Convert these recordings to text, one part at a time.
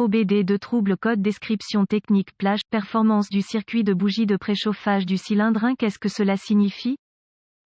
OBD de trouble code description technique plage, performance du circuit de bougie de préchauffage du cylindre 1. Qu'est-ce que cela signifie?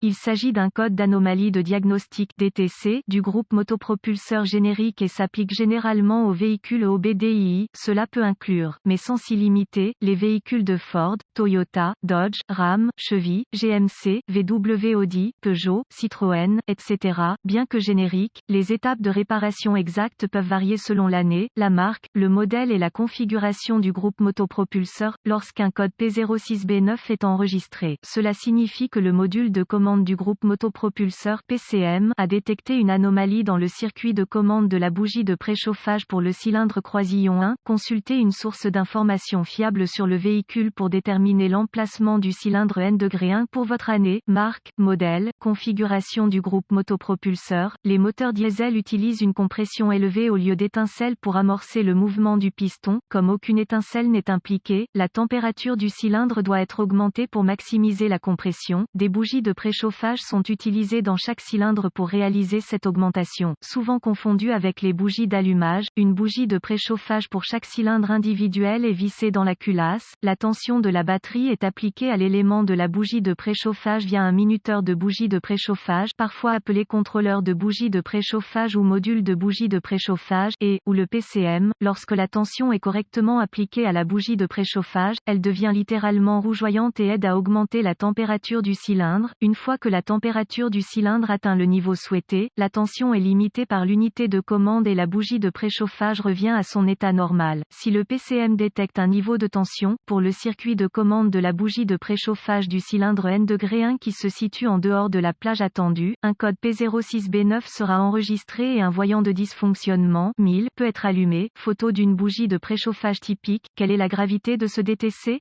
Il s'agit d'un code d'anomalie de diagnostic DTC du groupe motopropulseur générique et s'applique généralement aux véhicules OBDII. Cela peut inclure, mais sans s'y limiter, les véhicules de Ford, Toyota, Dodge, Ram, Chevy, GMC, VW Audi, Peugeot, Citroën, etc. Bien que génériques, les étapes de réparation exactes peuvent varier selon l'année, la marque, le modèle et la configuration du groupe motopropulseur. Lorsqu'un code P06B9 est enregistré, cela signifie que le module de commande du groupe motopropulseur PCM a détecté une anomalie dans le circuit de commande de la bougie de préchauffage pour le cylindre croisillon 1. Consultez une source d'information fiable sur le véhicule pour déterminer l'emplacement du cylindre N-1 pour votre année, marque, modèle, configuration du groupe motopropulseur. Les moteurs diesel utilisent une compression élevée au lieu d'étincelles pour amorcer le mouvement du piston. Comme aucune étincelle n'est impliquée, la température du cylindre doit être augmentée pour maximiser la compression. Des bougies de préchauffage sont utilisées dans chaque cylindre pour réaliser cette augmentation. Souvent confondues avec les bougies d'allumage, une bougie de préchauffage pour chaque cylindre individuel est vissée dans la culasse. La tension de la batterie est appliquée à l'élément de la bougie de préchauffage via un minuteur de bougie de préchauffage, parfois appelé contrôleur de bougie de préchauffage ou module de bougie de préchauffage, et, ou le PCM. Lorsque la tension est correctement appliquée à la bougie de préchauffage, elle devient littéralement rougeoyante et aide à augmenter la température du cylindre. Une fois que la température du cylindre atteint le niveau souhaité, la tension est limitée par l'unité de commande et la bougie de préchauffage revient à son état normal. Si le PCM détecte un niveau de tension, pour le circuit de commande de la bougie de préchauffage du cylindre N-1 qui se situe en dehors de la plage attendue, un code P06B9 sera enregistré et un voyant de dysfonctionnement 1000 peut être allumé. Photo d'une bougie de préchauffage typique. Quelle est la gravité de ce DTC?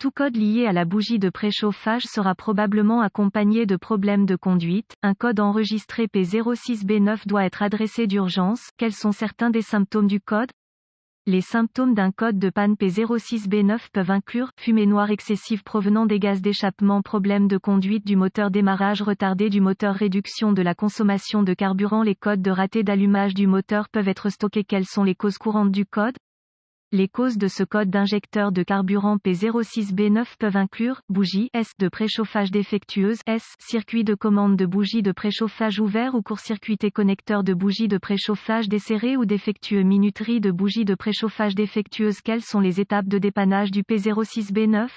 Tout code lié à la bougie de préchauffage sera probablement accompagné de problèmes de conduite. Un code enregistré P06B9 doit être adressé d'urgence. Quels sont certains des symptômes du code? Les symptômes d'un code de panne P06B9 peuvent inclure fumée noire excessive provenant des gaz d'échappement, problème de conduite du moteur, démarrage retardé du moteur, réduction de la consommation de carburant. Les codes de raté d'allumage du moteur peuvent être stockés. Quelles sont les causes courantes du code? Les causes de ce code d'injecteur de carburant P06B9 peuvent inclure bougie S de préchauffage défectueuse S, circuit de commande de bougie de préchauffage ouvert ou court-circuité, connecteur de bougie de préchauffage desserré ou défectueux, minuterie de bougie de préchauffage défectueuse. Quelles sont les étapes de dépannage du P06B9?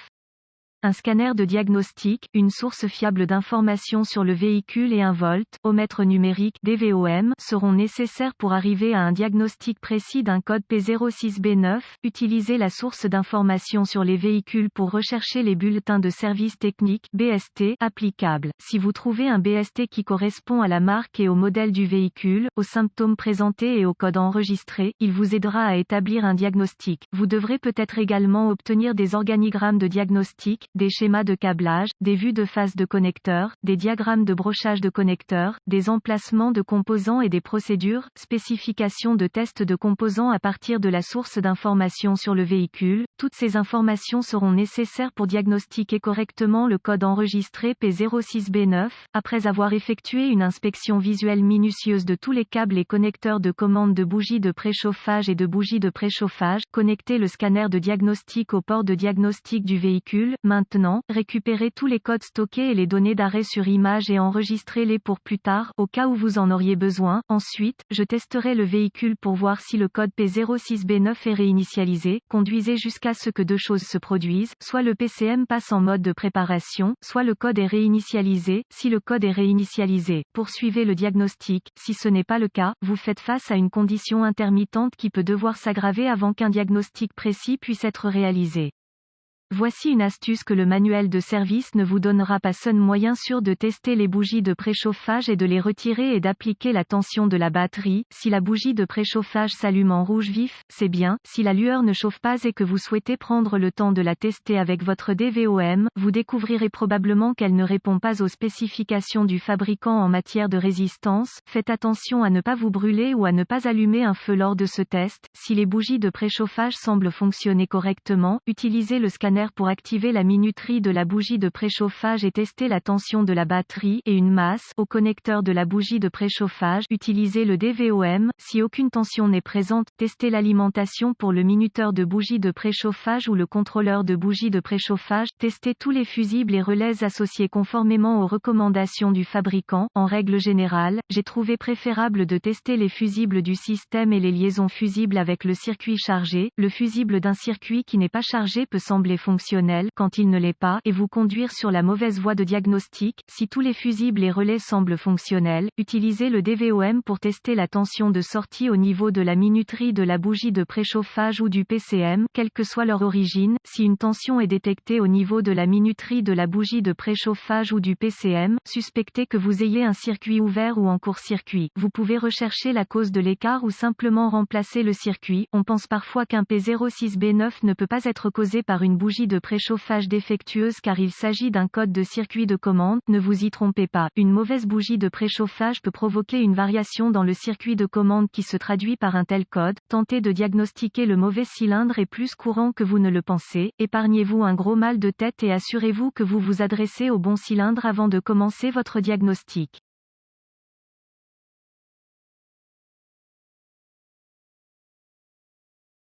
Un scanner de diagnostic, une source fiable d'informations sur le véhicule et un voltmètre numérique DVOM seront nécessaires pour arriver à un diagnostic précis d'un code P06B9. Utilisez la source d'informations sur les véhicules pour rechercher les bulletins de service technique BST applicables. Si vous trouvez un BST qui correspond à la marque et au modèle du véhicule, aux symptômes présentés et au code enregistré, il vous aidera à établir un diagnostic. Vous devrez peut-être également obtenir des organigrammes de diagnostic, des schémas de câblage, des vues de phase de connecteurs, des diagrammes de brochage de connecteurs, des emplacements de composants et des procédures, spécifications de tests de composants à partir de la source d'information sur le véhicule. Toutes ces informations seront nécessaires pour diagnostiquer correctement le code enregistré P06B9. Après avoir effectué une inspection visuelle minutieuse de tous les câbles et connecteurs de commande de bougies de préchauffage et de bougies de préchauffage, connectez le scanner de diagnostic au port de diagnostic du véhicule. Maintenant, récupérez tous les codes stockés et les données d'arrêt sur image et enregistrez-les pour plus tard, au cas où vous en auriez besoin. Ensuite, je testerai le véhicule pour voir si le code P06B9 est réinitialisé. Conduisez jusqu'à ce que deux choses se produisent, soit le PCM passe en mode de préparation, soit le code est réinitialisé. Si le code est réinitialisé, poursuivez le diagnostic. Si ce n'est pas le cas, vous faites face à une condition intermittente qui peut devoir s'aggraver avant qu'un diagnostic précis puisse être réalisé. Voici une astuce que le manuel de service ne vous donnera pas. Seul moyen sûr de tester les bougies de préchauffage est de les retirer et d'appliquer la tension de la batterie. Si la bougie de préchauffage s'allume en rouge vif, c'est bien. Si la lueur ne chauffe pas et que vous souhaitez prendre le temps de la tester avec votre DVOM, vous découvrirez probablement qu'elle ne répond pas aux spécifications du fabricant en matière de résistance. Faites attention à ne pas vous brûler ou à ne pas allumer un feu lors de ce test. Si les bougies de préchauffage semblent fonctionner correctement, utilisez le scanner fonctionnaire pour activer la minuterie de la bougie de préchauffage et tester la tension de la batterie, et une masse, au connecteur de la bougie de préchauffage. Utilisez le DVOM. Si aucune tension n'est présente, testez l'alimentation pour le minuteur de bougie de préchauffage ou le contrôleur de bougie de préchauffage. Testez tous les fusibles et relais associés conformément aux recommandations du fabricant. En règle générale, j'ai trouvé préférable de tester les fusibles du système et les liaisons fusibles avec le circuit chargé. Le fusible d'un circuit qui n'est pas chargé peut sembler fonctionnel quand il ne l'est pas et vous conduire sur la mauvaise voie de diagnostic. Si tous les fusibles et relais semblent fonctionnels, utilisez le DVOM pour tester la tension de sortie au niveau de la minuterie de la bougie de préchauffage ou du PCM, quelle que soit leur origine. Si une tension est détectée au niveau de la minuterie de la bougie de préchauffage ou du PCM, suspectez que vous ayez un circuit ouvert ou en court-circuit. Vous pouvez rechercher la cause de l'écart ou simplement remplacer le circuit. On pense parfois qu'un P06B9 ne peut pas être causé par une bougie de préchauffage défectueuse car il s'agit d'un code de circuit de commande. Ne vous y trompez pas. Une mauvaise bougie de préchauffage peut provoquer une variation dans le circuit de commande qui se traduit par un tel code. Tenter de diagnostiquer le mauvais cylindre est plus courant que vous ne le pensez. Épargnez-vous un gros mal de tête et assurez-vous que vous vous adressez au bon cylindre avant de commencer votre diagnostic.